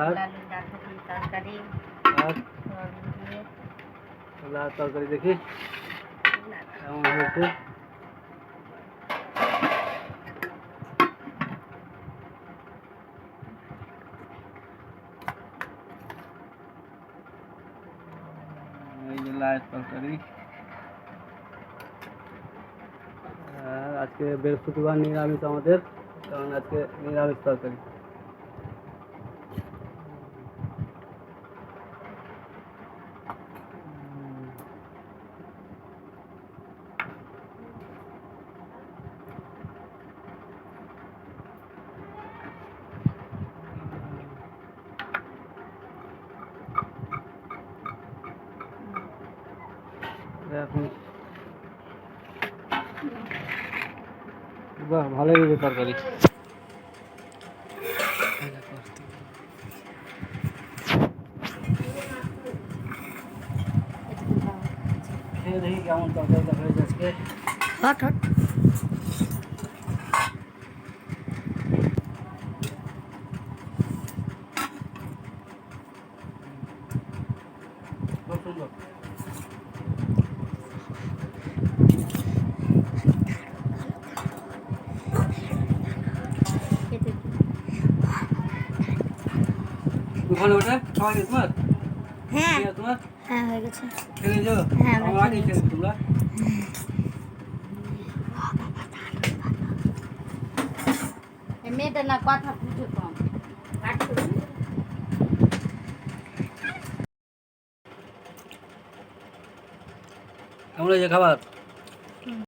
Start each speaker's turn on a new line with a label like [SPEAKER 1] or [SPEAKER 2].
[SPEAKER 1] আর
[SPEAKER 2] তরকারি
[SPEAKER 1] আর লাল তরকারি দেখি কেমন হয়েছে। এই যে লাল তরকারি। আজকে বৃহস্পতিবার নিরামিষ আমাদের, কারণ আজকে নিরামিষ তরকারি। এখন বাহ, ভালোই হয়েছে তরকারি। খেয়ে দেখি কেমন তরকারিটা হয়েছে আজকে।
[SPEAKER 2] হট হট
[SPEAKER 1] খুব সুন্দর। ওখানে ওঠে খাওয়া গেছে তোমার?
[SPEAKER 2] হ্যাঁ
[SPEAKER 1] তোমার
[SPEAKER 2] হ্যাঁ হয়ে গেছে।
[SPEAKER 1] খেলে যাও।
[SPEAKER 2] হ্যাঁ,
[SPEAKER 1] আমার আগে খেলে তোমরা।
[SPEAKER 2] মেয়েটা না কথা বুঝে কম।
[SPEAKER 1] কেমন হয়েছে খাবার?